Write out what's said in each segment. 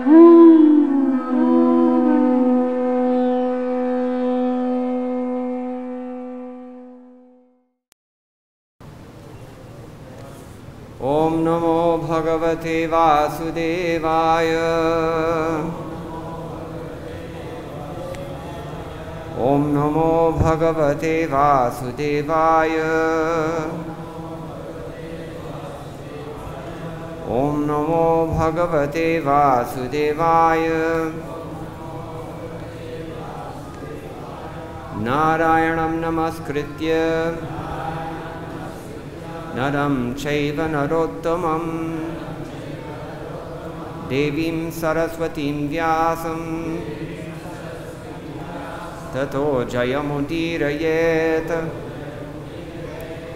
Om Namo Bhagavate Vasudevaya. Om Namo Bhagavate Vasudevaya. Om Namo Bhagavate Vasudevaya. Narayanam Namaskritya Naram Chaiva Narottamam Devim Saraswatim Vyasam Tato Jayamudirayet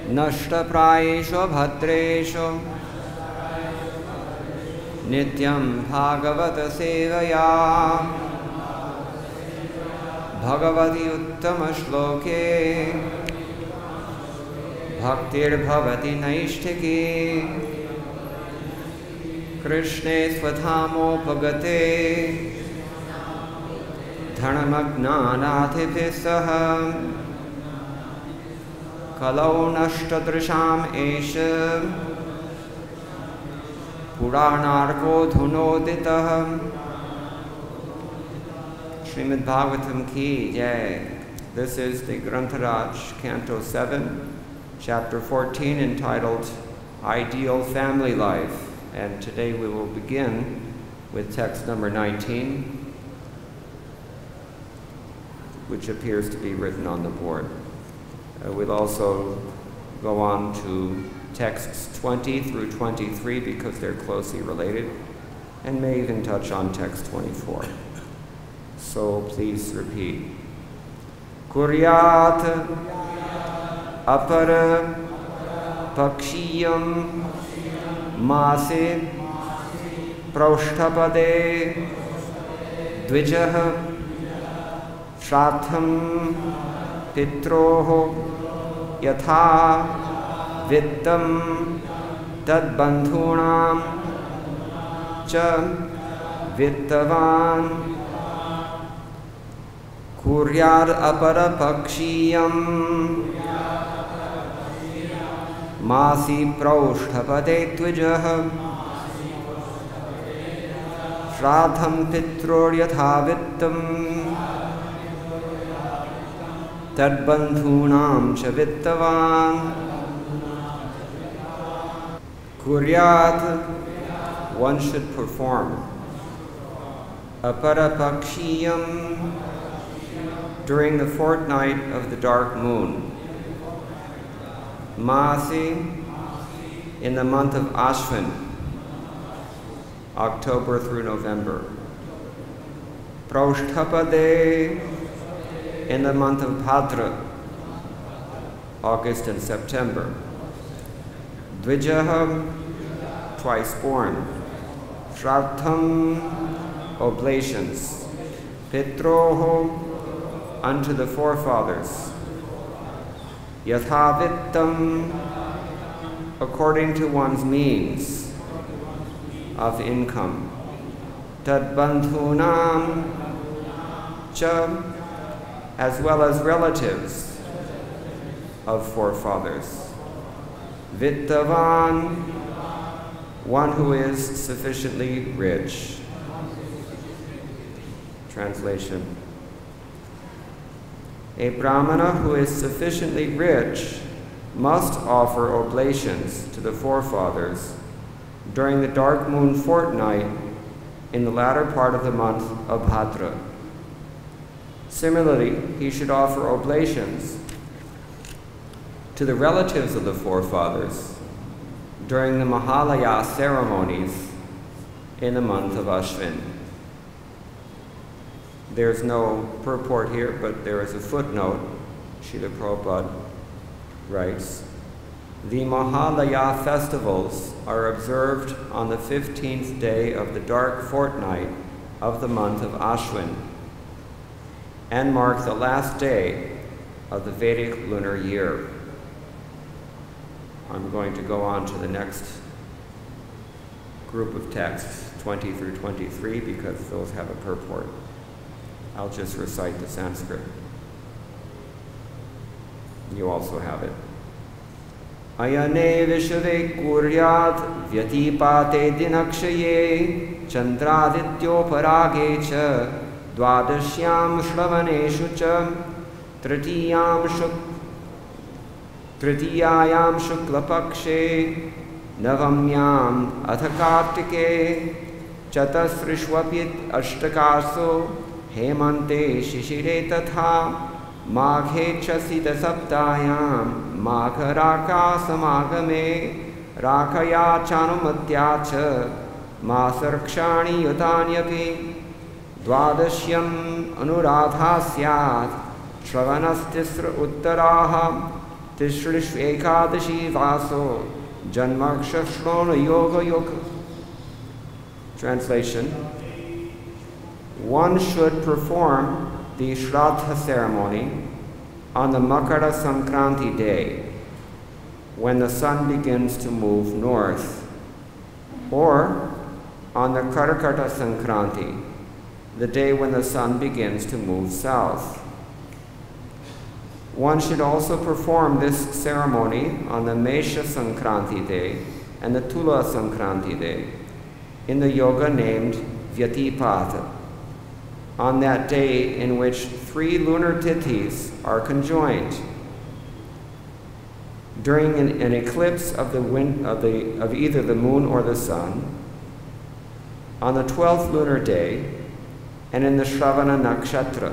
Nashtaprayesho Bhadresho Nityam Bhagavata Sevaya Bhagavati Uttama Shloke Bhaktir Bhavati Naishtiki Krishne Swadhamopagate Dhanamagnanathipisaha Kalau Nashtadrisham Esha Puranarko Dhunoditaha Srimad Bhagavatam Ki Jai. This is the Grantharaj, Canto 7, Chapter 14, entitled Ideal Family Life. And today we will begin with text number 19, which appears to be written on the board. We'll also go on to texts 20 through 23 because they're closely related, and may even touch on text 24. So please repeat. Kuryat Apara Pakshiyam Mase Praushtapade Dvijaha Shratham Pitroho Yatha Vittam Tadbandhunam Cha Vittavan Kuryad Apara Pakshiyam Masi Praushtapade Tvijaha Shratham Pitror Yatha Vittam Tadbandhunam Cha Vittavan Kuryat, one should perform. Apara Pakshiyam, during the fortnight of the dark moon. Masi, in the month of Ashvin, October through November. Praushtapade, in the month of Bhadra, August and September. Dvijaha, twice born. Shratham, oblations. Pitroho, unto the forefathers. Yathavittam, according to one's means of income. Tadbandhunam cha, as well as relatives of forefathers. Vittavan, one who is sufficiently rich. Translation. A Brahmana who is sufficiently rich must offer oblations to the forefathers during the dark moon fortnight in the latter part of the month of Bhadra. Similarly, he should offer oblations to the relatives of the forefathers during the Mahalaya ceremonies in the month of Ashvin. There's no purport here, but there is a footnote. Srila Prabhupada writes, the Mahalaya festivals are observed on the 15th day of the dark fortnight of the month of Ashwin and mark the last day of the Vedic lunar year. I'm going to go on to the next group of texts, 20 through 23 because those have a purport. I'll just recite the Sanskrit. You also have it. Ayane vishve kuryat vyatipate dinakshaye chandradityo parage cha dvadashyam shravaneshु cha tritiyayam shuklapakshe navamyam athakartike chatasrishvapit ashtakaso hemante shishire tatha maghe chasita saptayam magharaka samagame rakaya chanumatya cha masarkshani yutanyapi dvadashyam anuradha syat shravanastisra uttaraha tishrish ekadashi vaso janmaksha shlona yoga yoga. Translation: one should perform the Shraddha ceremony on the Makara Sankranti day, when the sun begins to move north, or on the Karkata Sankranti, the day when the sun begins to move south. One should also perform this ceremony on the Mesha Sankranti day and the Tula Sankranti day, in the yoga named Vyatipata, on that day in which 3 lunar tithis are conjoined. During an eclipse of either the moon or the sun, on the 12th lunar day, and in the Shravana Nakshatra.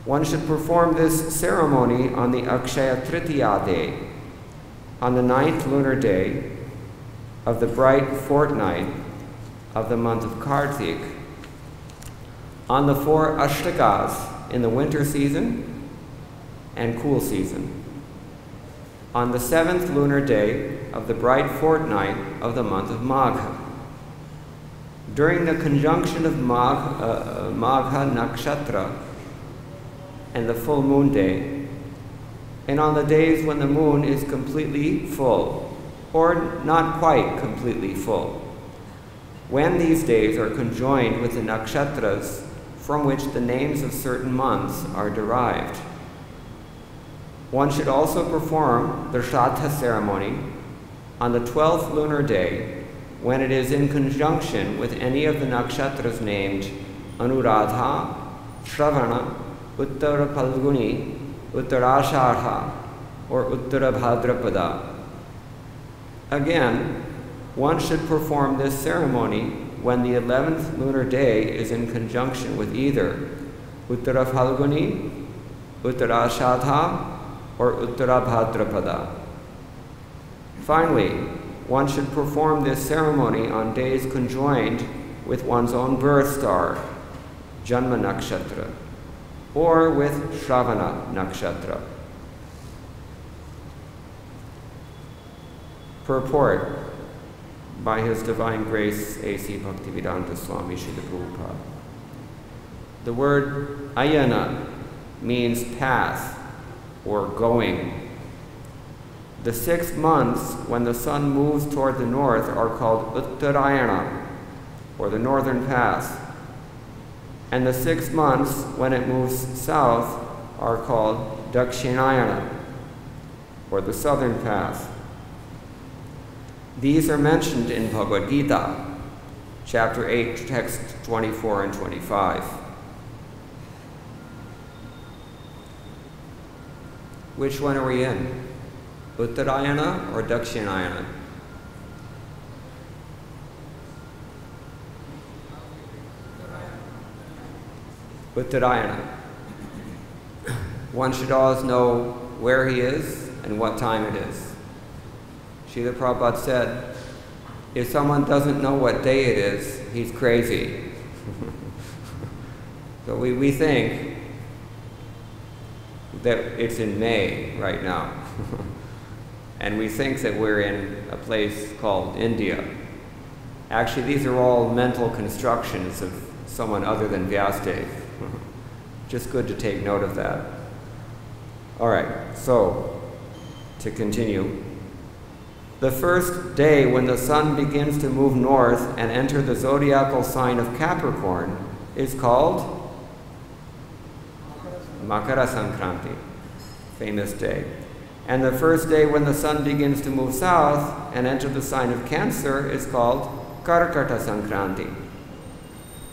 One should perform this ceremony on the Akshaya Tritiya day, on the 9th lunar day of the bright fortnight of the month of Kartik, on the 4 Ashtakas in the winter season and cool season, on the 7th lunar day of the bright fortnight of the month of Magha, during the conjunction of Magha Nakshatra and the full moon day, and on the days when the moon is completely full, or not quite completely full, when these days are conjoined with the nakshatras from which the names of certain months are derived. One should also perform the Shraddha ceremony on the 12th lunar day, when it is in conjunction with any of the nakshatras named Anuradha, Shravana, Uttara Phalguni, Uttarashadha, or Uttara Bhadrapada. Again, one should perform this ceremony when the 11th lunar day is in conjunction with either Uttara Phalguni, Uttarashadha, or Uttara Bhadrapada. Finally, one should perform this ceremony on days conjoined with one's own birth star, Janma Nakshatra, or with Shravana Nakshatra. Purport by His Divine Grace A.C. Bhaktivedanta Swami Srila Prabhupada. The word ayana means path or going. The 6 months when the sun moves toward the north are called Uttarayana, or the northern path. And the 6 months when it moves south are called Dakshinayana, or the southern path. These are mentioned in Bhagavad-Gita, chapter 8, text 24 and 25. Which one are we in? Uttarayana or Dakshinayana? Uttarayana. One should always know where he is and what time it is. Srila Prabhupada said, if someone doesn't know what day it is, he's crazy. So we think that it's in May right now. And we think that we're in a place called India. Actually, these are all mental constructions of someone other than Vyasadeva. Just good to take note of that. All right, so to continue. The first day when the sun begins to move north and enter the zodiacal sign of Capricorn is called Makara Sankranti, famous day. And the first day when the sun begins to move south and enter the sign of Cancer is called Karkata Sankranti.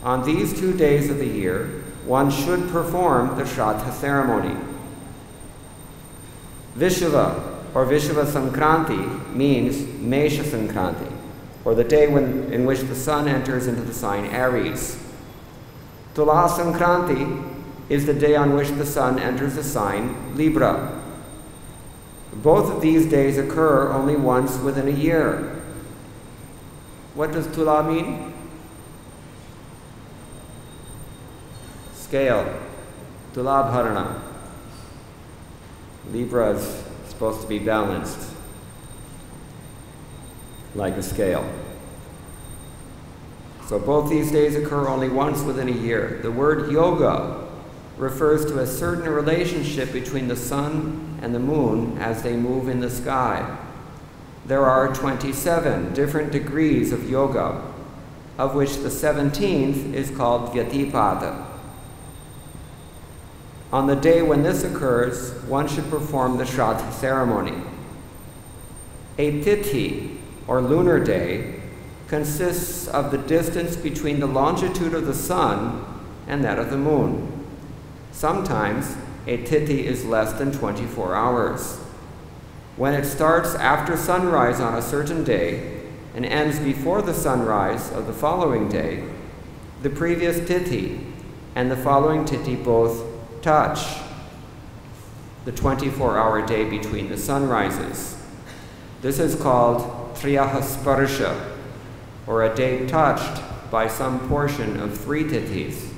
On these 2 days of the year, one should perform the Shraddha ceremony. Vishva or Vishva Sankranti means Mesha Sankranti, or the day in which the sun enters into the sign Aries. Tula Sankranti is the day on which the sun enters the sign Libra. Both of these days occur only once within a year. What does Tula mean? Scale. Tula Bharana. Libra is supposed to be balanced, like a scale. So both these days occur only once within a year. The word yoga refers to a certain relationship between the sun and the moon as they move in the sky. There are 27 different degrees of yoga, of which the 17th is called Vyatipada. On the day when this occurs, one should perform the Shraddha ceremony. A tithi, or lunar day, consists of the distance between the longitude of the sun and that of the moon. Sometimes a tithi is less than 24 hours. When it starts after sunrise on a certain day and ends before the sunrise of the following day, the previous tithi and the following tithi both touch the 24-hour day between the sunrises. This is called Triyaha Sparsha, or a day touched by some portion of 3 tithis.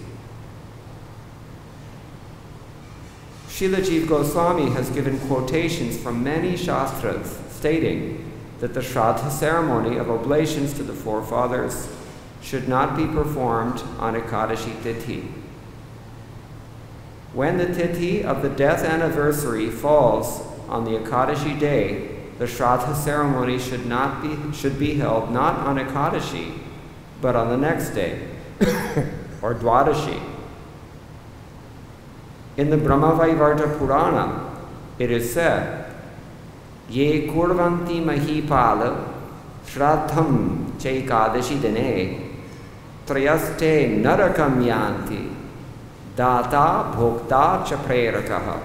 Srila Jiva Goswami has given quotations from many shastras stating that the Shraddha ceremony of oblations to the forefathers should not be performed on Ekadashi Tithi. When the Tithi of the death anniversary falls on the Ekadashi day, the Shraddha ceremony should be held not on Ekadashi, but on the next day, or Dwadashi. In the Brahmavaivarta Purana, it is said, Ye kurvanti mahipala shraddham chaikadashi dene trayaste narakam yanti Datta bhokta cha prerakaha.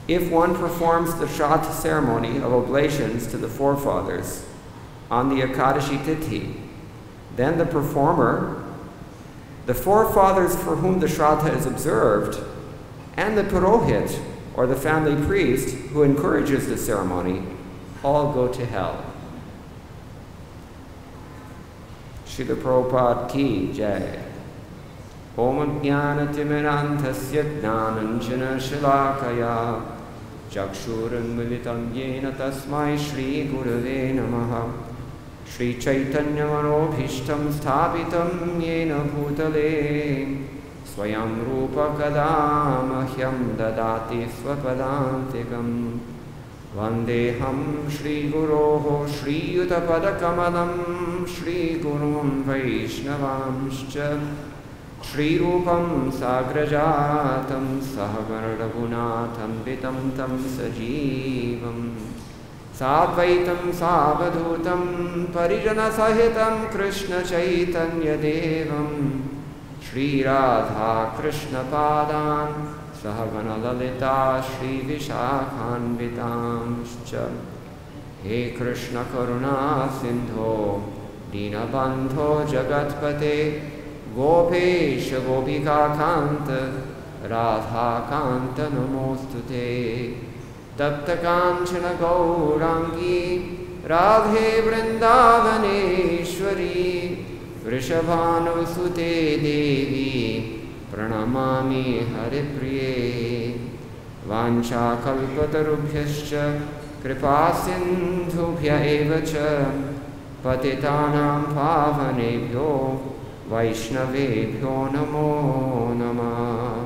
If one performs the Shraddha ceremony of oblations to the forefathers on the Ekadashi Tithi, then the performer, the forefathers for whom the Shraddha is observed, and the Purohit, or the family priest who encourages the ceremony, all go to hell. Srila Prabhupada ki jai. Om Jnana Timirandhasya Jnananjana Shalakaya Chakshuram Militam Yena Tasmai Shri Gurave Namaha Shri Chaitanya Manobhishtam Sthapitam Yena Bhutale Swayam Rupa Kadamahyam Dadati Swapadantikam Vandeham Shri Guroho Shri Yutapadakamalam Shri Gurum Vaishnavamscha Shri Rupam Sagrajatam Sahagaradagunatam Vitam Tam Sajivam Sadvaitam Savadhutam Parijana Sahitam Krishna Chaitanya Devam Shri Radha Krishna Padan Sahagana Lalita Shri Vishakhan Vitamscha He Krishna Karuna Sindho Dinabandho Jagatpate Gopesh Gopika Kanta Radha Kanta Namostute Tapta Kanchana Gaurangi Radhe Vrindavaneshwari Vrishabhanu Sute Devi Pranamami Haripriye Vancha Kalpatarubhyascha Kripa Sindhubhya Evacha Patitanam Pavanebhyo Vaishnavebhyo Namo Namah.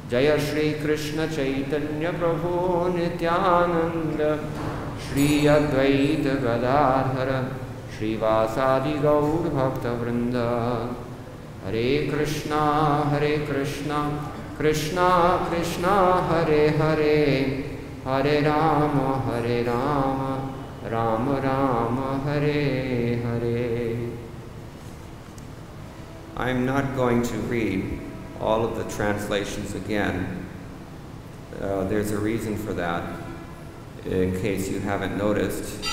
Jaya Shri Krishna Chaitanya Prabhu Nityananda Shri Advaita Gadadhara Srivasadi Gaur Bhakta Vrinda. Hare Krishna, Krishna Krishna, Hare Hare, Hare Rama, Rama Rama, Hare Hare. I'm not going to read all of the translations again. There's a reason for that, in case you haven't noticed.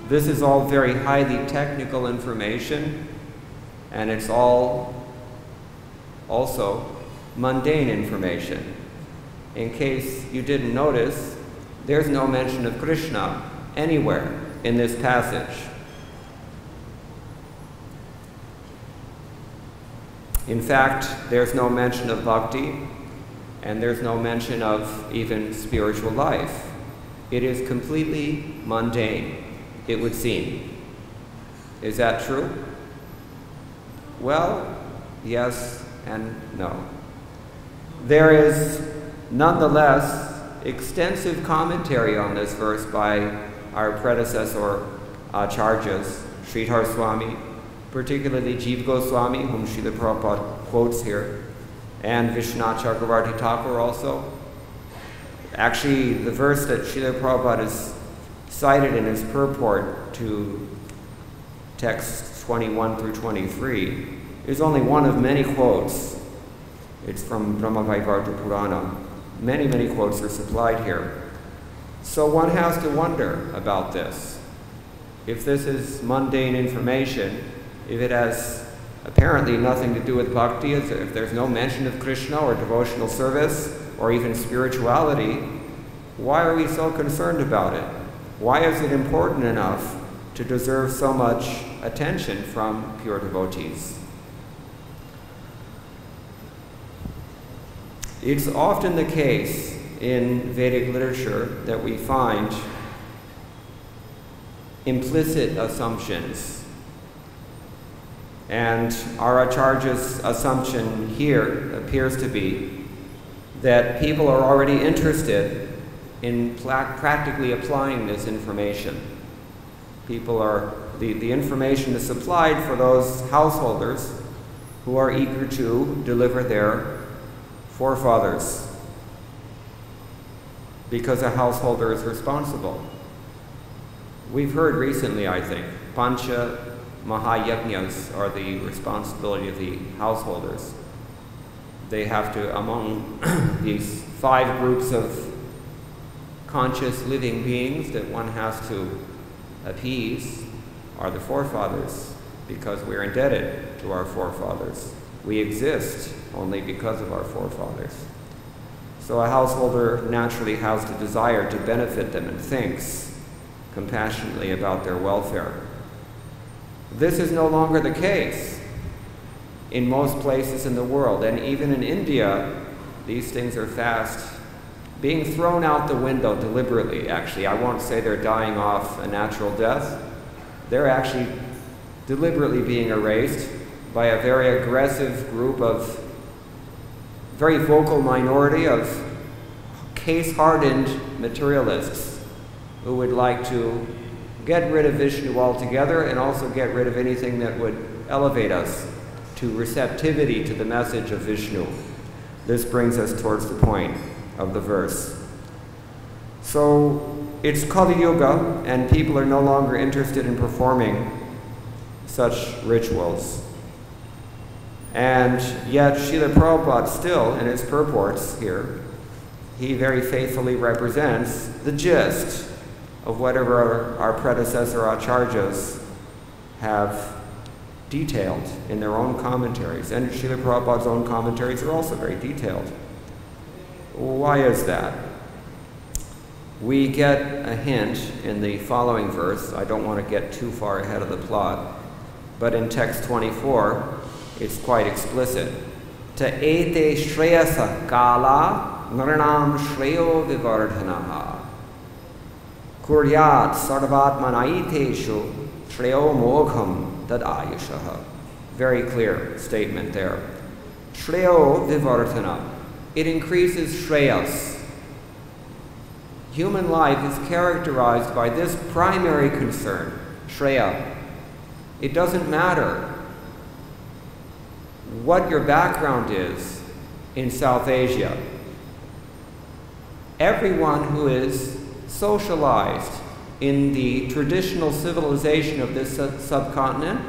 This is all very highly technical information, and it's all also mundane information. In case you didn't notice, there's no mention of Krishna anywhere in this passage. In fact, there's no mention of bhakti, and there's no mention of even spiritual life. It is completely mundane, it would seem. Is that true? Well, yes and no. There is nonetheless extensive commentary on this verse by our predecessor acharyas, Sridhar Swami, particularly Jiva Goswami, whom Srila Prabhupada quotes here, and Vishwanath Chakravarti Thakur also. Actually, the verse that Srila Prabhupada is cited in his purport to texts 21 through 23 is only one of many quotes. It's from Brahma-vaivarta Purana. Many, many quotes are supplied here. So one has to wonder about this. If this is mundane information, if it has apparently nothing to do with bhakti, if there's no mention of Krishna or devotional service or even spirituality, why are we so concerned about it? Why is it important enough to deserve so much attention from pure devotees? It's often the case in Vedic literature that we find implicit assumptions. And our Acharya's assumption here appears to be that people are already interested in practically applying this information. People are, the information is supplied for those householders who are eager to deliver their forefathers, because a householder is responsible. We've heard recently, I think, Pancha Mahayajnas are the responsibility of the householders. They have to, among these 5 groups of conscious living beings that one has to appease, are the forefathers, because we're indebted to our forefathers. We exist only because of our forefathers. So a householder naturally has the desire to benefit them and thinks compassionately about their welfare. This is no longer the case in most places in the world, and even in India, these things are fast being thrown out the window deliberately, actually. I won't say they're dying off a natural death. They're actually deliberately being erased by a very aggressive group of very vocal minority of case-hardened materialists who would like to get rid of Vishnu altogether and also get rid of anything that would elevate us to receptivity to the message of Vishnu. This brings us towards the point of the verse. So it's Kali-yuga, and people are no longer interested in performing such rituals. And yet Srila Prabhupada still, in his purports here, he very faithfully represents the gist of whatever our predecessor acharyas have detailed in their own commentaries. And Srila Prabhupada's own commentaries are also very detailed. Why is that? We get a hint in the following verse. I don't want to get too far ahead of the plot, but in text 24, it's quite explicit. Ta ete shreyasa kala nranam shreyo vivardhanaha kuryat sarvatmanaiteshu shreyo mogham tad ayushaha. Very clear statement there. Shreyo vivardhana. It increases shreyas, human life is characterized by this primary concern, Shreya. It doesn't matter what your background is in South Asia. Everyone who is socialized in the traditional civilization of this subcontinent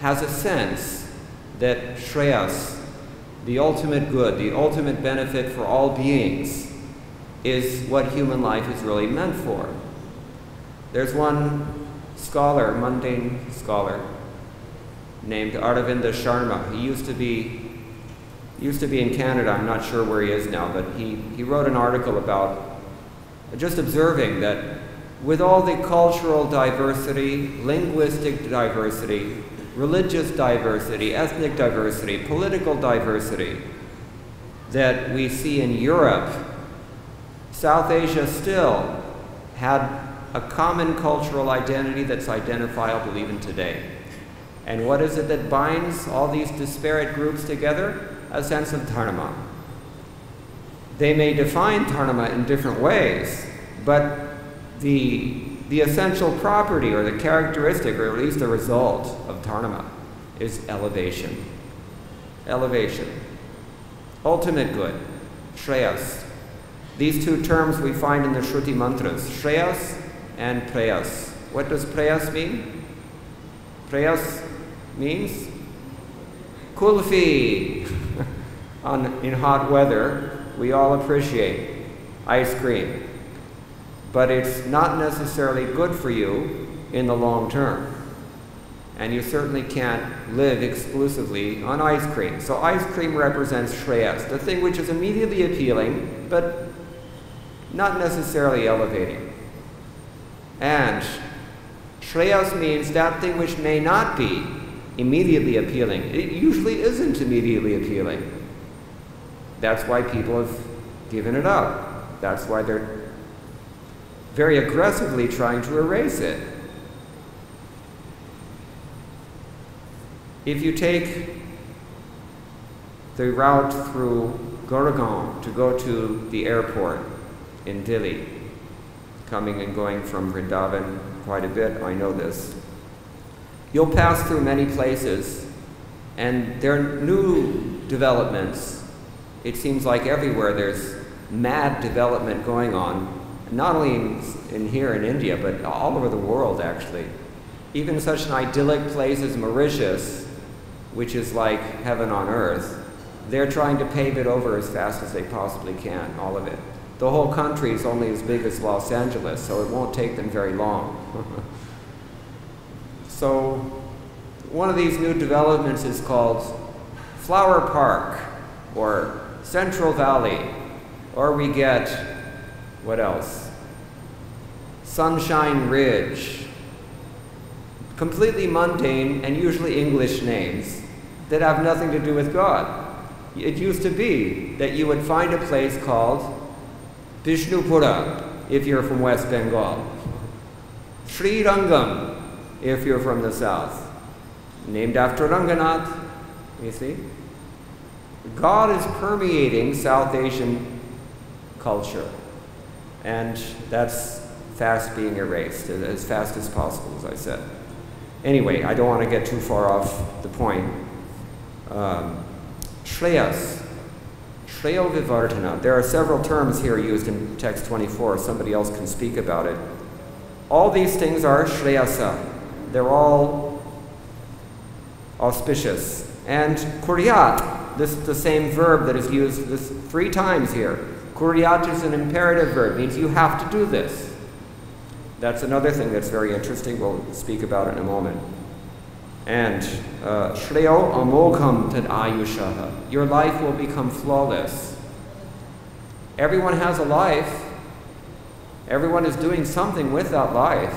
has a sense that Shreyas, the ultimate good, the ultimate benefit for all beings, is what human life is really meant for. There's one scholar, mundane scholar, named Aravinda Sharma. He used to be in Canada. I'm not sure where he is now, but he wrote an article about just observing that with all the cultural diversity, linguistic diversity, religious diversity, ethnic diversity, political diversity that we see in Europe, South Asia still had a common cultural identity that's identifiable even today. And what is it that binds all these disparate groups together? A sense of dharma. They may define dharma in different ways, but the essential property or the characteristic, or at least the result of dharma, is elevation. Elevation. Ultimate good. Shreyas. These two terms we find in the Shruti mantras, Shreyas and Preyas. What does Preyas mean? Preyas means kulfi. In hot weather, we all appreciate ice cream, but it's not necessarily good for you in the long term. And you certainly can't live exclusively on ice cream. So ice cream represents Shreyas, the thing which is immediately appealing, but not necessarily elevating. And Shreyas means that thing which may not be immediately appealing. It usually isn't immediately appealing. That's why people have given it up. That's why they're very aggressively trying to erase it. If you take the route through Goregaon to go to the airport in Delhi, coming and going from Vrindavan quite a bit, I know this, you'll pass through many places, and there are new developments. It seems like everywhere there's mad development going on, not only in here in India, but all over the world, actually. Even such an idyllic place as Mauritius, which is like heaven on earth, they're trying to pave it over as fast as they possibly can, all of it. The whole country is only as big as Los Angeles, so it won't take them very long. So one of these new developments is called Flower Park, or Central Valley, or we get, what else? Sunshine Ridge. Completely mundane and usually English names that have nothing to do with God. It used to be that you would find a place called Vishnupura if you're from West Bengal, Sri Rangam if you're from the south, named after Ranganath, you see? God is permeating South Asian culture, and that's fast being erased, as fast as possible, as I said. Anyway, I don't want to get too far off the point. Shreyas, Shreyo Vivartana. There are several terms here used in text 24. Somebody else can speak about it. All these things are Shreyasa. They're all auspicious. And Kuryat, this is the same verb that is used 3 times here. Kuryat is an imperative verb, means you have to do this. That's another thing that's very interesting. We'll speak about it in a moment. And Shreyo amogham tad ayushaha. Your life will become flawless. Everyone has a life. Everyone is doing something with that life.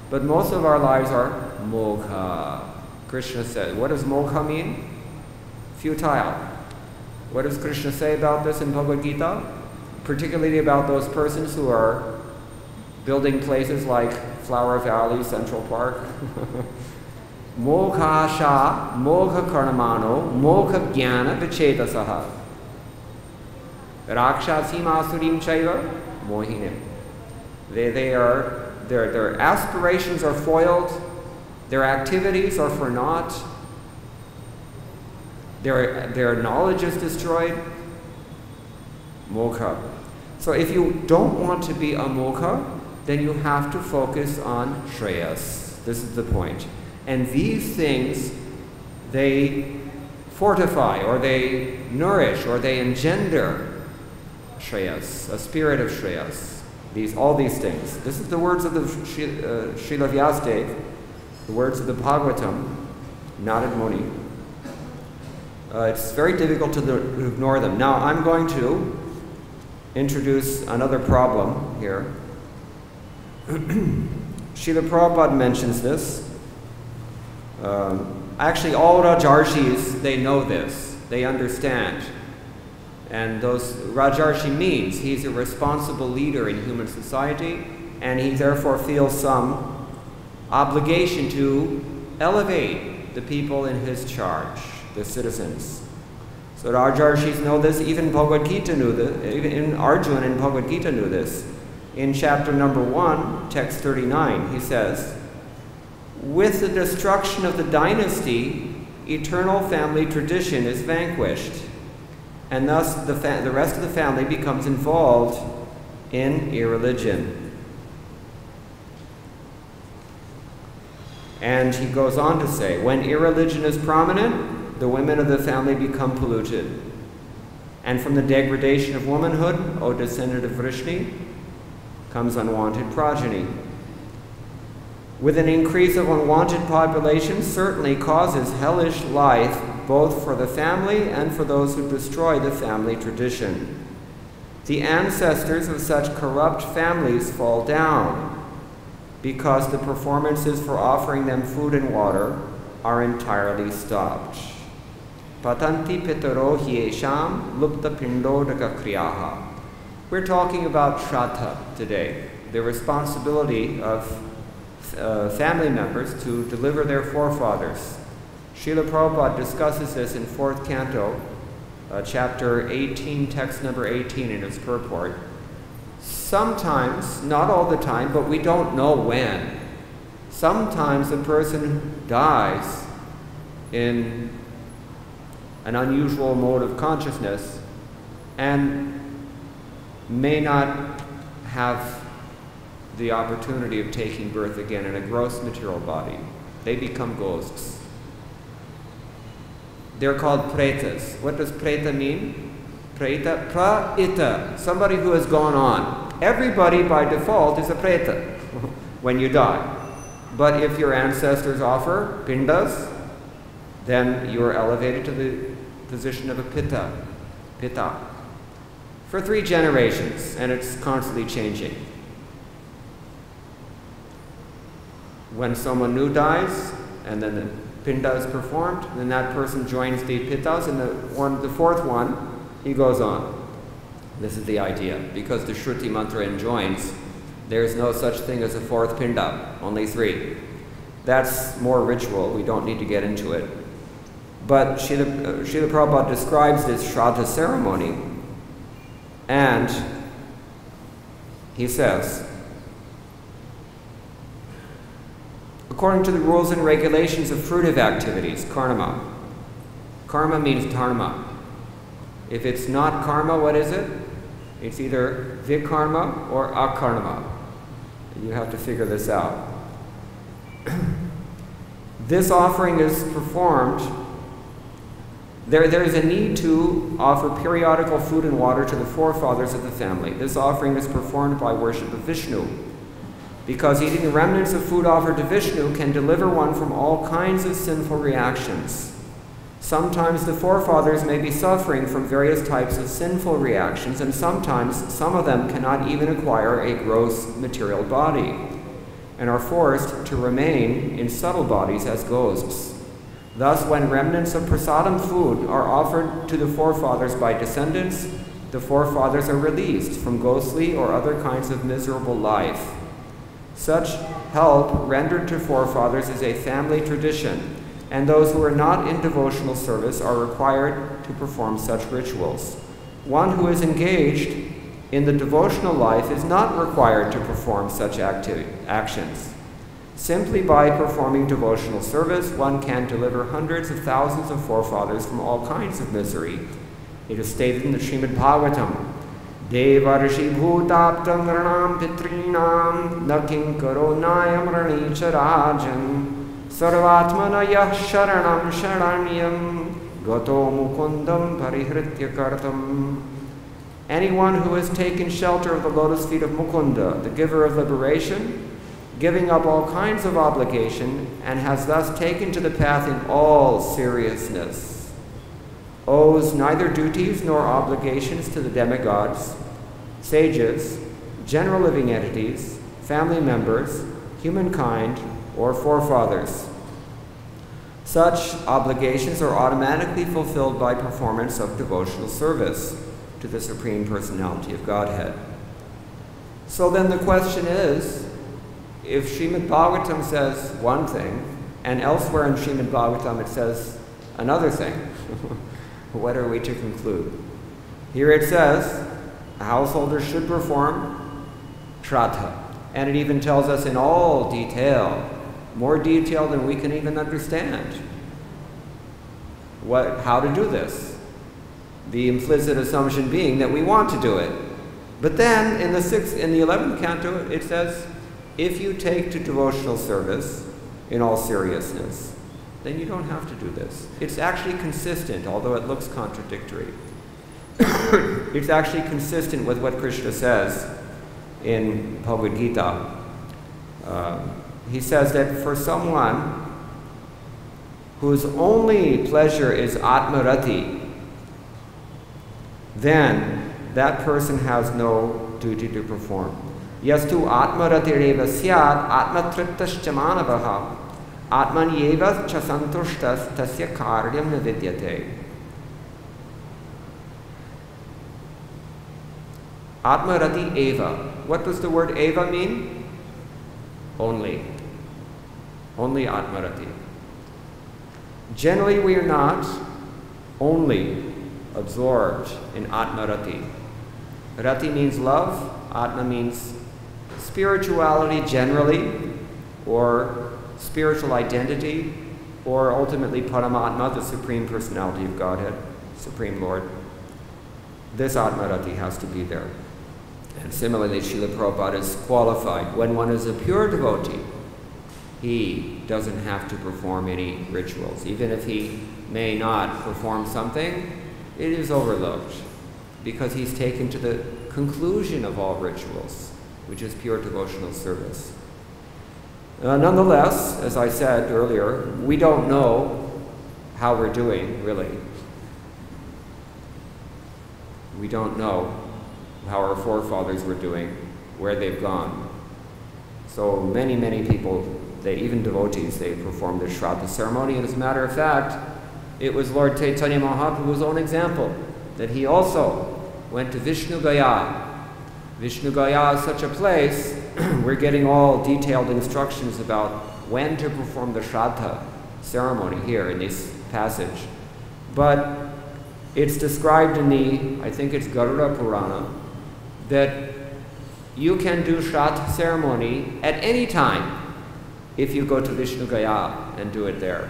But most of our lives are mogha. Krishna said. What does mogha mean? Futile. What does Krishna say about this in Bhagavad-Gita? Particularly about those persons who are building places like Flower Valley, Central Park. Mogha sha, mogha karnamano, mogha jnana vichetasaha. Rakshasima asurim chaiva mohinim. Their aspirations are foiled, their activities are for naught, their knowledge is destroyed. Mokha. So if you don't want to be a mokha, then you have to focus on shreyas. This is the point. And these things, they fortify, or they nourish, or they engender shreyas, a spirit of shreyas. All these things. This is the words of the Srila Vyasadeva, the words of the Bhagavatam, Narad Muni. It's very difficult to ignore them. Now I'm going to introduce another problem here. Srila Prabhupada mentions this. Actually, all Rajarshis, they know this. They understand. And Rajarshi means he's a responsible leader in human society, and he therefore feels some obligation to elevate the people in his charge, the citizens. So Rajarshis know this, even Bhagavad-Gita knew this, even Arjuna in Bhagavad-Gita knew this. In chapter number 1, text 39, he says, "With the destruction of the dynasty, eternal family tradition is vanquished, and thus the rest of the family becomes involved in irreligion." And he goes on to say, "When irreligion is prominent, the women of the family become polluted. And from the degradation of womanhood, O descendant of Vrishni, comes unwanted progeny. With an increase of unwanted population certainly causes hellish life both for the family and for those who destroy the family tradition. The ancestors of such corrupt families fall down because the performances for offering them food and water are entirely stopped. Patanti pitaro hiesham lupta pindodaka kriyaha." We're talking about Shraddha today, the responsibility of family members to deliver their forefathers. Srila Prabhupada discusses this in 4th canto, chapter 18, text number 18 in his purport. Sometimes, not all the time, but we don't know when. Sometimes a person dies in an unusual mode of consciousness and may not have the opportunity of taking birth again in a gross material body. They become ghosts. They're called pretas. What does preta mean? Preta, pra-ita, somebody who has gone on. Everybody by default is a preta when you die. But if your ancestors offer pindas, then you are elevated to the position of a pitta, for 3 generations, and it's constantly changing. When someone new dies, and then the pinda is performed, then that person joins the pittas, and the 4th one, he goes on. This is the idea, because the Shruti mantra enjoins, there's no such thing as a 4th pinda, only 3. That's more ritual, we don't need to get into it. But Srila Prabhupada describes this Shraddha ceremony, and he says, according to the rules and regulations of fruitive activities, karma. Karma means dharma. If it's not karma, what is it? It's either vikarma or akarma. You have to figure this out. This offering is performed. There is a need to offer periodical food and water to the forefathers of the family. This offering is performed by worship of Vishnu, because eating the remnants of food offered to Vishnu can deliver one from all kinds of sinful reactions. Sometimes the forefathers may be suffering from various types of sinful reactions, and sometimes some of them cannot even acquire a gross material body, and are forced to remain in subtle bodies as ghosts. Thus, when remnants of prasadam food are offered to the forefathers by descendants, the forefathers are released from ghostly or other kinds of miserable life. Such help rendered to forefathers is a family tradition, and those who are not in devotional service are required to perform such rituals. One who is engaged in the devotional life is not required to perform such actions. Simply by performing devotional service, one can deliver hundreds of thousands of forefathers from all kinds of misery. It is stated in the Srimad Bhagavatam, Devarshi bhutaptam ranam pitrinam naking karonayam ranicha rajan sarvatmana yah sharanam sharanyam gato mukundam parihritya kartam. Anyone who has taken shelter of the lotus feet of Mukunda, the giver of liberation, giving up all kinds of obligation, and has thus taken to the path in all seriousness, owes neither duties nor obligations to the demigods, sages, general living entities, family members, humankind, or forefathers. Such obligations are automatically fulfilled by performance of devotional service to the Supreme Personality of Godhead. So then the question is, if Srimad Bhagavatam says one thing, and elsewhere in Srimad Bhagavatam it says another thing, what are we to conclude? Here it says a householder should perform shraddha, and it even tells us in all detail, more detail than we can even understand, how to do this. The implicit assumption being that we want to do it. But then in the 11th canto it says, if you take to devotional service in all seriousness, then you don't have to do this. It's actually consistent, although it looks contradictory. It's actually consistent with what Krishna says in Bhagavad-Gita. He says that for someone whose only pleasure is atmarati, then that person has no duty to perform. Yastu atmaratireva syat atmatriptascha manavaha atmanyeva cha santushtas tasya karyam na vidyate. Atmarati eva. What does the word eva mean? Only. Only atmarati. Generally we are not only absorbed in atmarati. Rati means love, atma means spirituality generally, or spiritual identity, or ultimately Paramatma, the Supreme Personality of Godhead, Supreme Lord. This atmarati has to be there. And similarly, Srila Prabhupada is qualified. When one is a pure devotee, he doesn't have to perform any rituals. Even if he may not perform something, it is overlooked, because he's taken to the conclusion of all rituals, which is pure devotional service. Nonetheless, as I said earlier, we don't know how we're doing, really. We don't know how our forefathers were doing, where they've gone. So many, many people, even devotees, they perform the Shraddha ceremony. And as a matter of fact, it was Lord Chaitanya Mahaprabhu's own example, that he also went to Vishnu Gaya. Vishnu Gaya is such a place, we're getting all detailed instructions about when to perform the Shraddha ceremony here in this passage. But it's described in the, I think it's Garuda Purana, that you can do Shraddha ceremony at any time if you go to Vishnu Gaya and do it there.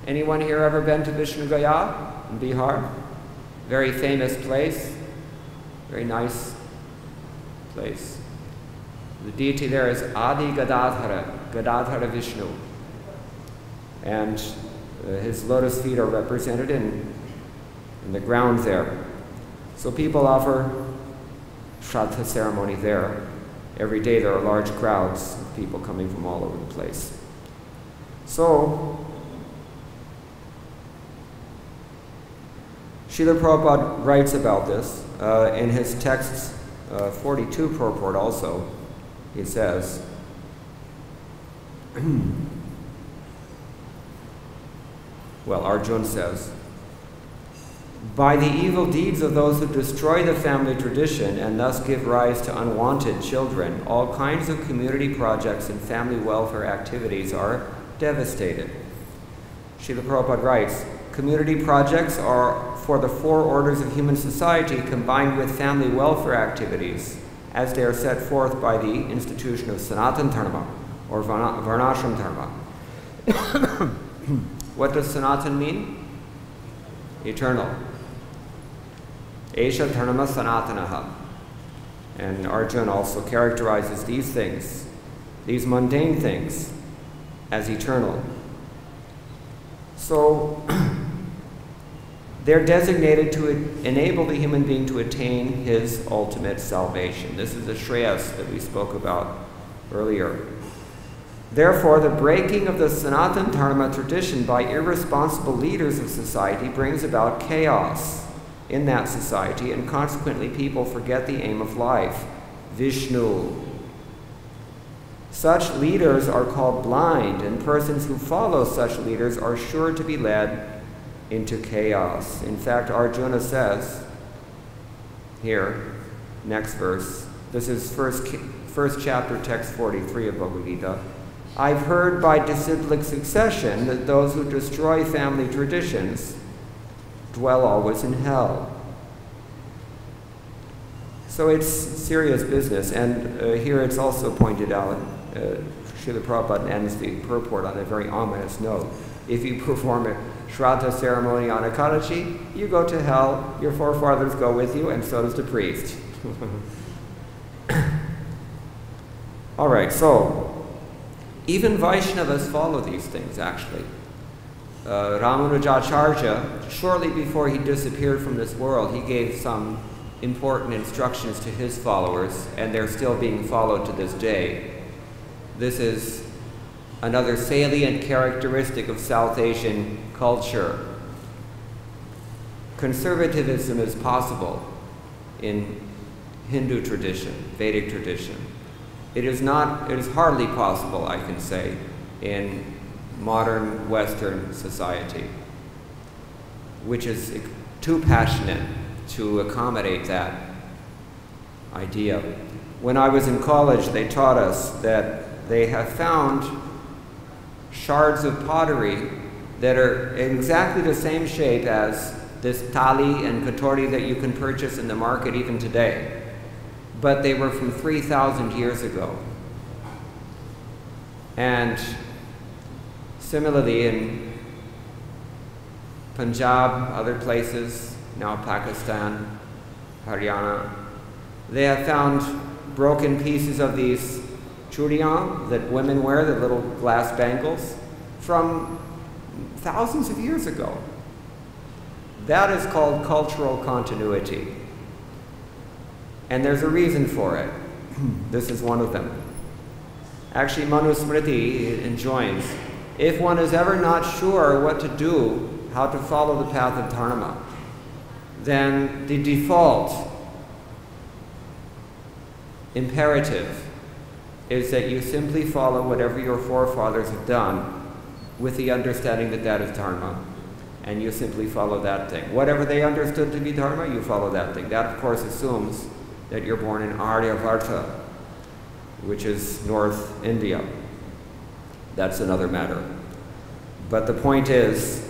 Anyone here ever been to Vishnu Gaya in Bihar? Very famous place, very nice place. The deity there is Adi Gadadhara, Gadadhara Vishnu. And his lotus feet are represented in the ground there. So people offer Shraddha ceremony there. Every day there are large crowds of people coming from all over the place. So, Srila Prabhupada writes about this in his texts 42 purport also. He says, well, Arjuna says, by the evil deeds of those who destroy the family tradition and thus give rise to unwanted children, all kinds of community projects and family welfare activities are devastated. Srila Prabhupada writes, community projects are for the four orders of human society combined with family welfare activities as they are set forth by the institution of Sanatan Dharma or Varnashram Dharma. What does Sanatan mean? Eternal. Esha Dharma Sanatanaha. And Arjuna also characterizes these things, these mundane things, as eternal. So they're designated to enable the human being to attain his ultimate salvation. This is the Shreyas that we spoke about earlier. Therefore, the breaking of the Sanatan Dharma tradition by irresponsible leaders of society brings about chaos in that society, and consequently people forget the aim of life, Vishnu. Such leaders are called blind, and persons who follow such leaders are sure to be led into chaos. In fact, Arjuna says here, next verse, this is first chapter, text 43 of Bhagavad-Gita, I've heard by disciplic succession that those who destroy family traditions dwell always in hell. So it's serious business, and here it's also pointed out, Srila Prabhupada ends the purport on a very ominous note. If you perform a Shraddha ceremony on Ekadashi, you go to hell, your forefathers go with you, and so does the priest. All right, so even Vaishnavas follow these things, actually. Ramanujacharya, shortly before he disappeared from this world, he gave some important instructions to his followers, and they're still being followed to this day. This is another salient characteristic of South Asian culture. Conservatism is possible in Hindu tradition, Vedic tradition. It is hardly possible, I can say, in modern Western society, which is too passionate to accommodate that idea. When I was in college, they taught us that they have found shards of pottery that are exactly the same shape as this thali and katori that you can purchase in the market even today. But they were from 3,000 years ago. And similarly in Punjab, other places, now Pakistan, Haryana, they have found broken pieces of these chudiyans that women wear, the little glass bangles, from thousands of years ago. That is called cultural continuity. And there's a reason for it. This is one of them. Actually, Manusmriti enjoins, if one is ever not sure what to do, how to follow the path of dharma, then the default imperative is that you simply follow whatever your forefathers have done with the understanding that that is dharma, and you simply follow that thing. Whatever they understood to be dharma, you follow that thing. That, of course, assumes that you're born in Aryavarta, which is North India. That's another matter. But the point is,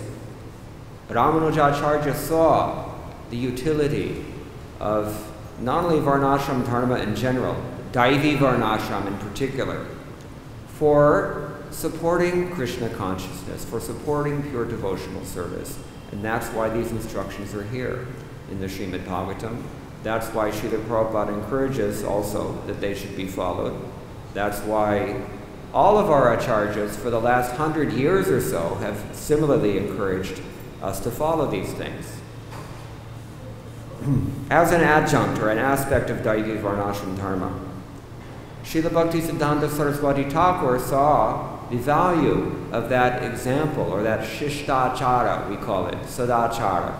Ramanujacharya saw the utility of not only Varnashram Dharma in general, Daivi Varnashram in particular, for supporting Krishna consciousness, for supporting pure devotional service. And that's why these instructions are here in the Srimad Bhagavatam. That's why Srila Prabhupada encourages also that they should be followed. That's why all of our acharyas for the last 100 years or so have similarly encouraged us to follow these things. As an adjunct or an aspect of Daivi Varnashram Dharma, Srila Bhaktisiddhanta Saraswati Thakur saw the value of that example, or that Shishtachara, we call it, Sadachara,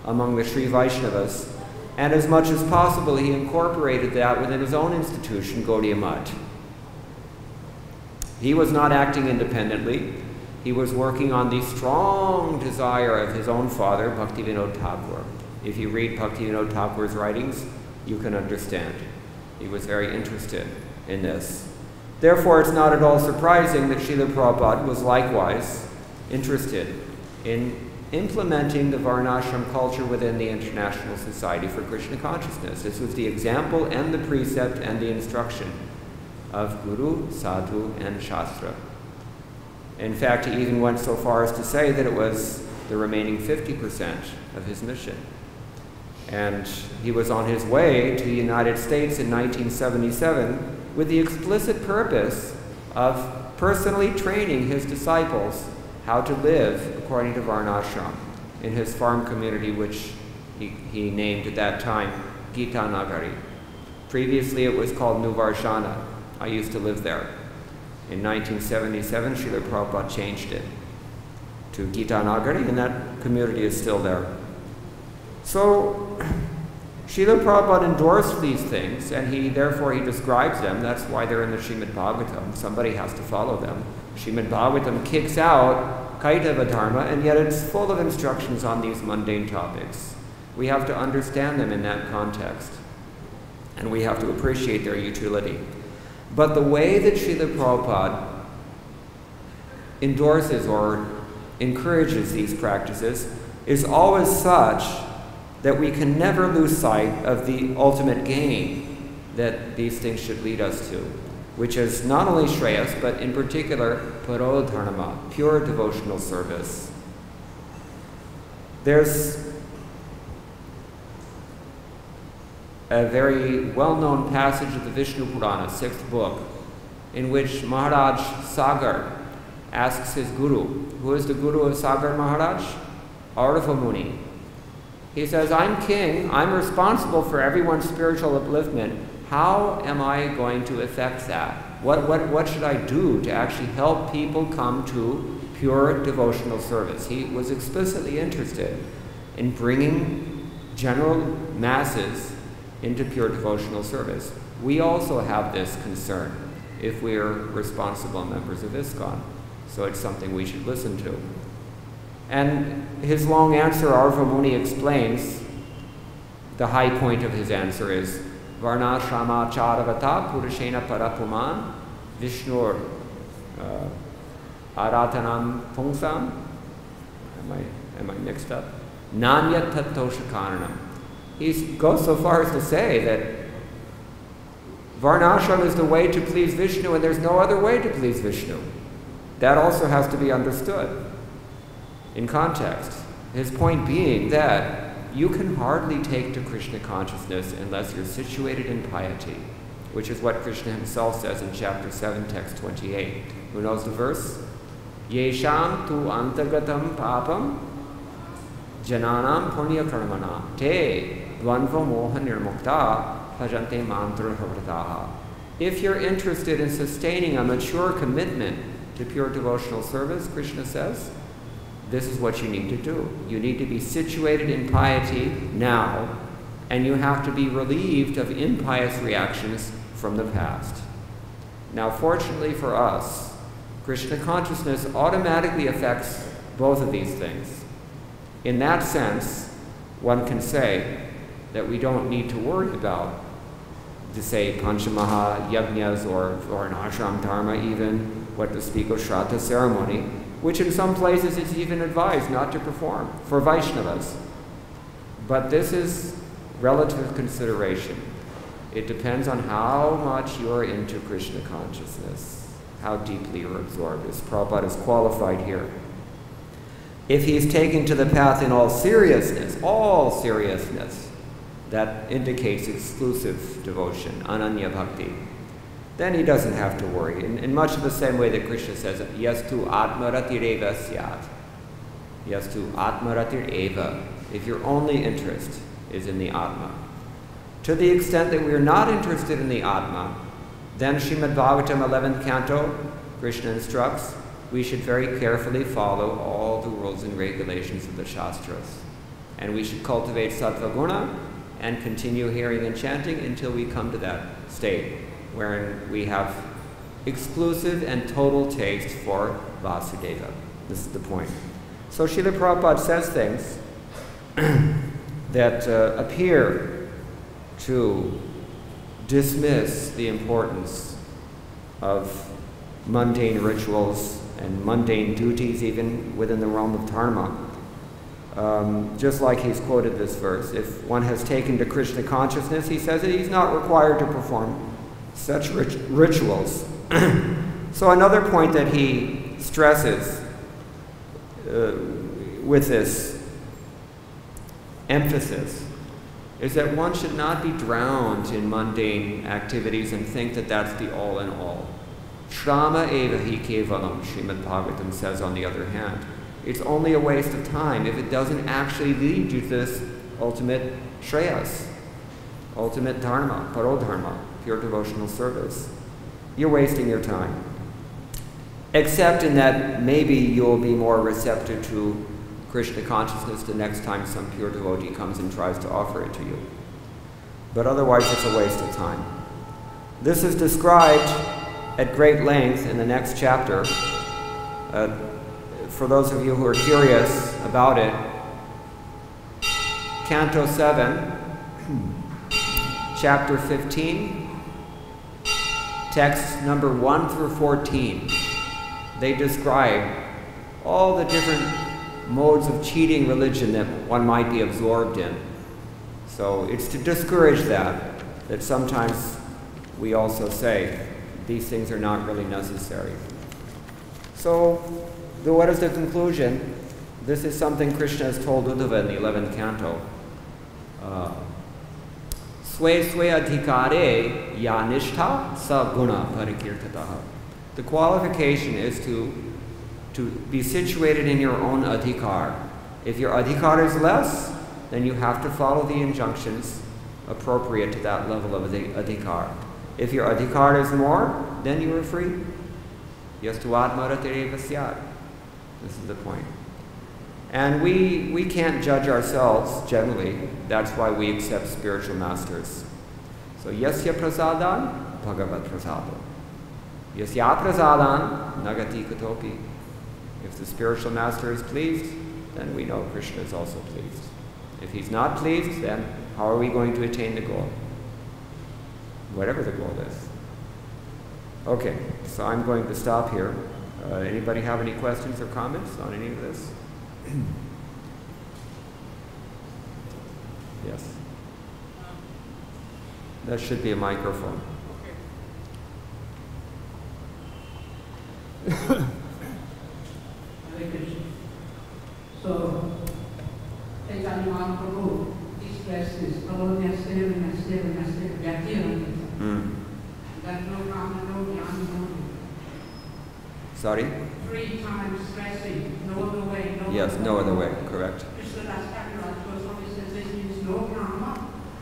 among the Sri Vaishnavas, and as much as possible he incorporated that within his own institution, Gaudiya Math. He was not acting independently. He was working on the strong desire of his own father, Bhaktivinoda Thakur. If you read Bhaktivinoda Thakur's writings, you can understand. He was very interested in this. Therefore, it's not at all surprising that Srila Prabhupada was likewise interested in implementing the Varnashram culture within the International Society for Krishna Consciousness. This was the example and the precept and the instruction of Guru, Sadhu, and Shastra. In fact, he even went so far as to say that it was the remaining 50% of his mission. And he was on his way to the United States in 1977 with the explicit purpose of personally training his disciples how to live according to Varnashram in his farm community, which he named at that time Gita Nagari. Previously it was called New Varshana. I used to live there. In 1977, Srila Prabhupada changed it to Gita Nagari, and that community is still there. So Srila Prabhupada endorsed these things, and therefore he describes them. That's why they're in the Srimad Bhagavatam. Somebody has to follow them. Srimad Bhagavatam kicks out Kaitava Dharma, and yet it's full of instructions on these mundane topics. We have to understand them in that context, and we have to appreciate their utility. But the way that Srila Prabhupada endorses or encourages these practices is always such that we can never lose sight of the ultimate gain that these things should lead us to, which is not only Shreyas, but in particular, Paro Dharma, pure devotional service. There's a very well-known passage of the Vishnu Purana, 6th book, in which Maharaj Sagar asks his guru. Who is the guru of Sagar Maharaj? Arva Muni. He says, I'm king, I'm responsible for everyone's spiritual upliftment. How am I going to effect that? What should I do to actually help people come to pure devotional service? He was explicitly interested in bringing general masses into pure devotional service. We also have this concern if we are responsible members of ISKCON. So it's something we should listen to. And his long answer, Arva Muni explains, the high point of his answer is, Varna Shrama Charavata Purushena Parapuman Vishnur Aratanam Pungsam. Am I mixed up? Nanyat Tattosha. He goes so far as to say that Varnashram is the way to please Vishnu, and there's no other way to please Vishnu. That also has to be understood in context. His point being that you can hardly take to Krishna consciousness unless you're situated in piety, which is what Krishna himself says in chapter 7, text 28. Who knows the verse? Yesham tu antagatam papam jananam punya karmana te dvanva moha nirmukta bhajante mantra havrataha. If you're interested in sustaining a mature commitment to pure devotional service, Krishna says, this is what you need to do. You need to be situated in piety now, and you have to be relieved of impious reactions from the past. Now, fortunately for us, Krishna consciousness automatically affects both of these things. In that sense, one can say that we don't need to worry about, to say, Panchamaha Yajnas or an ashram dharma even, what to speak of Shraddha ceremony, which in some places is even advised not to perform for Vaishnavas. But this is relative consideration. It depends on how much you're into Krishna consciousness, how deeply you're absorbed, as Prabhupada is qualified here. If he's taken to the path in all seriousness, that indicates exclusive devotion, ananya bhakti, then he doesn't have to worry. In much of the same way that Krishna says, yastu atmaratireva syat. Yastu atmaratireva. If your only interest is in the Atma. To the extent that we are not interested in the Atma, then Srimad Bhagavatam 11th canto, Krishna instructs, we should very carefully follow all the rules and regulations of the Shastras. And we should cultivate sattva guna and continue hearing and chanting until we come to that state wherein we have exclusive and total taste for Vasudeva. This is the point. So Srila Prabhupada says things that appear to dismiss the importance of mundane rituals and mundane duties even within the realm of dharma. Just like he's quoted this verse. If one has taken to Krishna consciousness, he says that he's not required to perform such rituals. So another point that he stresses with this emphasis is that one should not be drowned in mundane activities and think that that's the all in all. Shrama eva hi kevalam, Srimad Bhagavatam says on the other hand. It's only a waste of time if it doesn't actually lead you to this ultimate shreyas, ultimate dharma, parodharma, pure devotional service. You're wasting your time. Except in that maybe you'll be more receptive to Krishna consciousness the next time some pure devotee comes and tries to offer it to you. But otherwise it's a waste of time. This is described at great length in the next chapter. For those of you who are curious about it, Canto 7, Chapter 15, texts number 1 through 14. They describe all the different modes of cheating religion that one might be absorbed in. So it's to discourage that sometimes we also say these things are not really necessary. So what is the conclusion? This is something Krishna has told Uddhava in the 11th canto. Swe adhikare ya nishtha sa guna parikirtataha. The qualification is to be situated in your own adhikar. If your adhikar is less, then you have to follow the injunctions appropriate to that level of the adhikar. If your adhikar is more, then you are free. Yastu atmaratireva syat. This is the point. And we can't judge ourselves generally. That's why we accept spiritual masters. So yasya prasadan bhagavat prasadam. Yasya prasadan nagati katopi. If the spiritual master is pleased, then we know Krishna is also pleased. If he's not pleased, then how are we going to attain the goal? Whatever the goal is. Okay, so I'm going to stop here. Anybody have any questions or comments on any of this? Yes. That should be a microphone. So, Chaitanya Mahaprabhu expresses that no karma, no jnana, no. Sorry? 3 times stressing, no other way, no yes, no other way, correct. Krishna Das Kaviraj Goswami says it means no karma,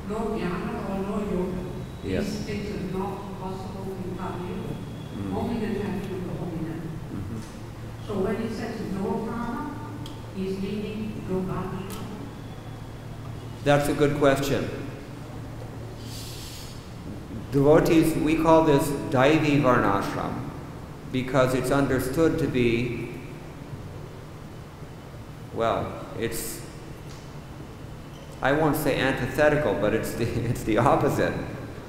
no jnana, or no yoga. Yes. These things are not possible without you. Only the tension of the Holy Name. So when he says no karma, he's meaning no bhakti. That's a good question. Devotees, we call this Daivi Varnashram because it's understood to be, well, it's, I won't say antithetical, but it's the opposite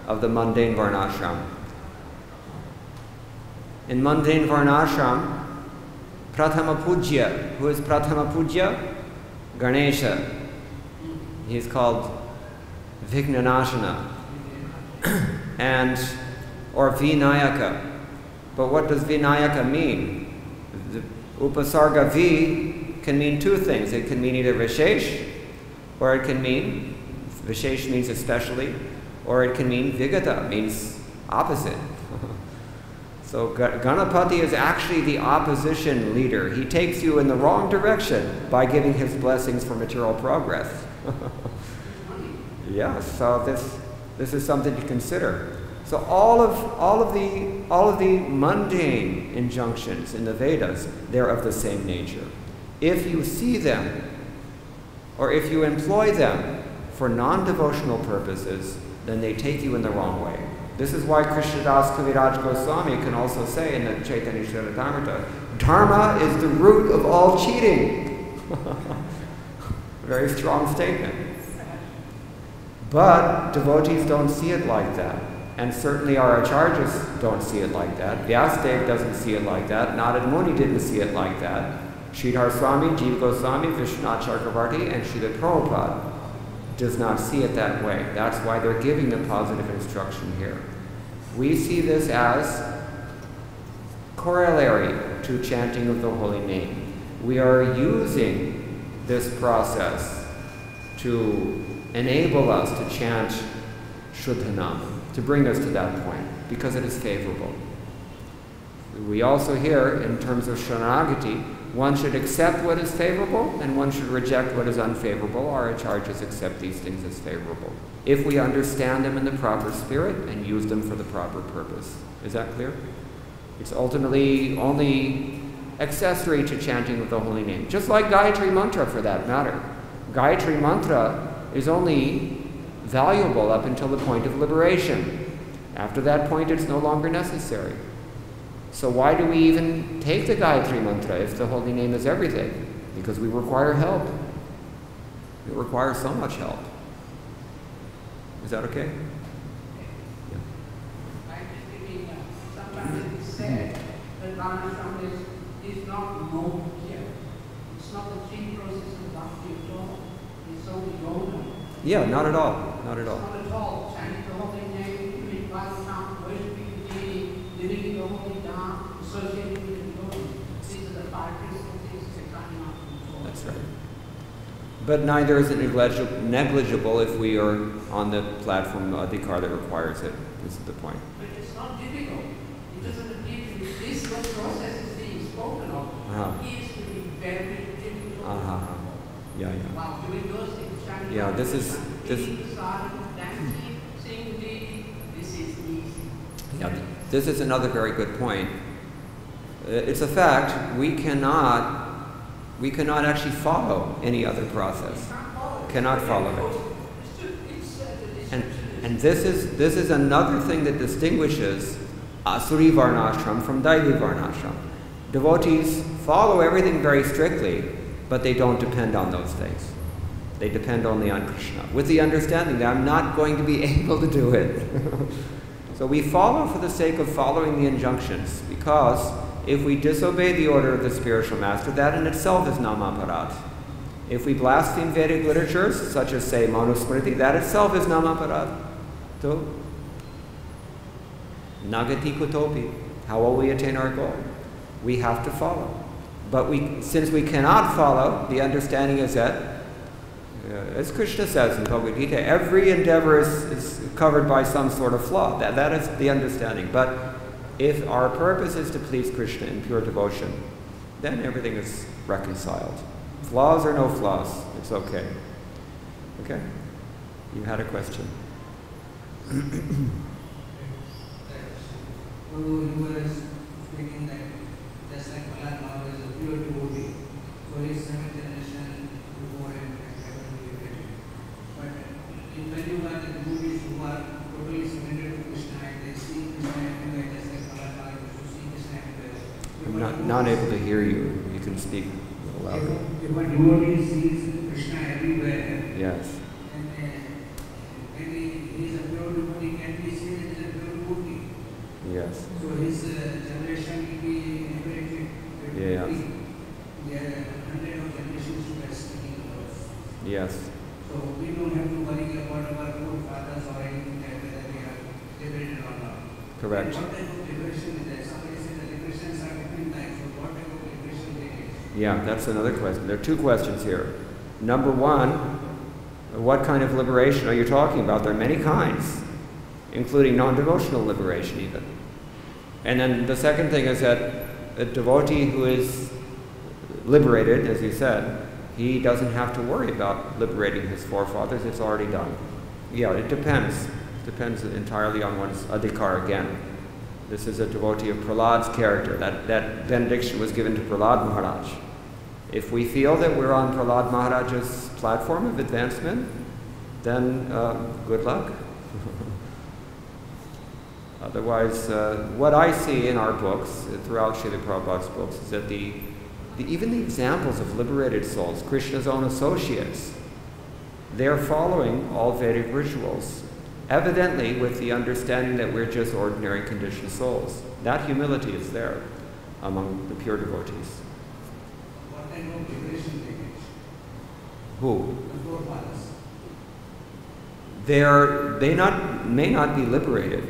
of the mundane Varnashram. In mundane Varnashram, Prathama Pujya, who is Prathama Pujya? Ganesha. He's called Vignanashana. Or Vinayaka. But what does Vinayaka mean? The Upasarga V can mean 2 things. It can mean either Vishesh, or it can mean, Vishesh means especially, or it can mean Vigata, means opposite. So Ganapati is actually the opposition leader. He takes you in the wrong direction by giving his blessings for material progress. Yeah, so this is something to consider. So all of the mundane injunctions in the Vedas, they're of the same nature. If you see them, or if you employ them for non-devotional purposes, then they take you in the wrong way. This is why Krishnadas Kaviraj Goswami can also say in the Chaitanya Charitamrita, Dharma is the root of all cheating. Very strong statement. But devotees don't see it like that. And certainly our acharyas don't see it like that. Vyasadeva doesn't see it like that. Narad Muni didn't see it like that. Sridhar Swami, Jiva Goswami, Vishwanath Chakravarti, and Srila Prabhupada does not see it that way. That's why they're giving the positive instruction here. We see this as corollary to chanting of the holy name. We are using this process to enable us to chant Shuddhanam, to bring us to that point, because it is favorable. We also hear, in terms of Sharanagati, one should accept what is favorable and one should reject what is unfavorable. Our acharyas accept these things as favorable, if we understand them in the proper spirit and use them for the proper purpose. Is that clear? It's ultimately only accessory to chanting of the holy name. Just like Gayatri Mantra, for that matter. Gayatri Mantra is only valuable up until the point of liberation. After that point, it's no longer necessary. So why do we even take the Gayatri Mantra if the holy name is everything? Because we require help. We require so much help. Is that okay? Yeah. I'm just thinking, sometimes it is said that Varnashram is not known here. It's not the three process of bhakti at all. It's only yoga. Yeah, not at all. Not at all. Not at all. Chanting the holy name, doing Varnashram, worshiping the deity, living in the holy Dham, associating with the yoga. These are the five principal things that are coming out. That's right. But neither is it negligible if we are on the platform adhikar that requires it. This is the point. But it's not difficult. It doesn't appear to be this process is being spoken of. It is to be very difficult. Yeah. While doing those things, chanting, Yeah, this is dancing, singing the deity, this is easy. Yeah, this is another very good point. It's a fact, we cannot actually follow any other process. Cannot follow it. And this is another thing that distinguishes Asuri Varnashram from Daivi Varnashram. Devotees follow everything very strictly, but they don't depend on those things. They depend only on Krishna, with the understanding that I'm not going to be able to do it. So we follow for the sake of following the injunctions, because if we disobey the order of the spiritual master, that in itself is namaparat. If we blaspheme Vedic literatures, such as, say, Manusmriti, that itself is namaparat. So, nagati kutopi. How will we attain our goal? We have to follow. But since we cannot follow, the understanding is that, as Krishna says in Bhagavad-Gita, every endeavor is covered by some sort of flaw. That is the understanding. But if our purpose is to please Krishna in pure devotion, then everything is reconciled. Flaws or no flaws, it's okay. Okay? You had a question. You were speaking that just like Prahlad Maharaj is a pure devotee, so his seventh generation before him haven't been. But when you are the devotees who are totally surrendered to Krishna and they see Krishna everywhere, just like Prahlad Maharaj used to see Krishna everywhere. I'm not able to hear you. You can speak a little louder. If a devotee sees Krishna everywhere, Yes. and when he is a pure devotee, can we say that he is a pure devotee? Yes. So his generation will be inherited. Yeah. There are hundreds of generations who are speaking about. Yes. So we don't have to worry about our forefathers or anything like that, whether we are liberated or not. Correct. What type of liberation is there? Somebody says that liberations are different types. So what type of liberation there is? Yeah, that's another question. There are two questions here. Number one, what kind of liberation are you talking about? There are many kinds, including non-devotional liberation even. And then the second thing is that a devotee who is liberated, as you said, he doesn't have to worry about liberating his forefathers. It's already done. Yeah, it depends. It depends entirely on one's adhikar again. This is a devotee of Prahlad's character. That benediction was given to Prahlad Maharaj. If we feel that we're on Prahlad Maharaj's platform of advancement, then good luck. Otherwise, what I see in our books, throughout Srila Prabhupada's books, is that even the examples of liberated souls, Krishna's own associates, they're following all Vedic rituals, evidently with the understanding that we're just ordinary conditioned souls. That humility is there among the pure devotees. what kind of liberation they get? Who? The forefathers. They may not be liberated.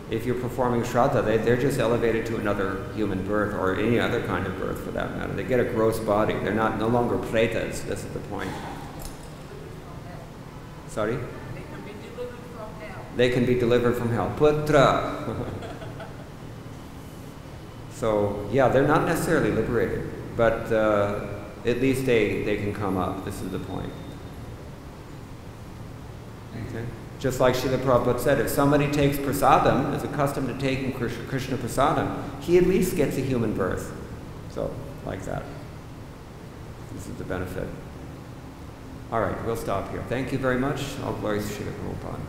If you're performing Shraddha, they're just elevated to another human birth, or any other kind of birth for that matter. They get a gross body. They're no longer pretas. This is the point. Sorry? They can be delivered from hell. They can be delivered from hell. Putra. So, yeah, they're not necessarily liberated, but at least they can come up. This is the point. Okay? Just like Srila Prabhupada said, if somebody takes prasadam, is accustomed to taking Krishna prasadam, he at least gets a human birth. So, like that. This is the benefit. All right, we'll stop here. Thank you very much. All glories to Srila Prabhupada.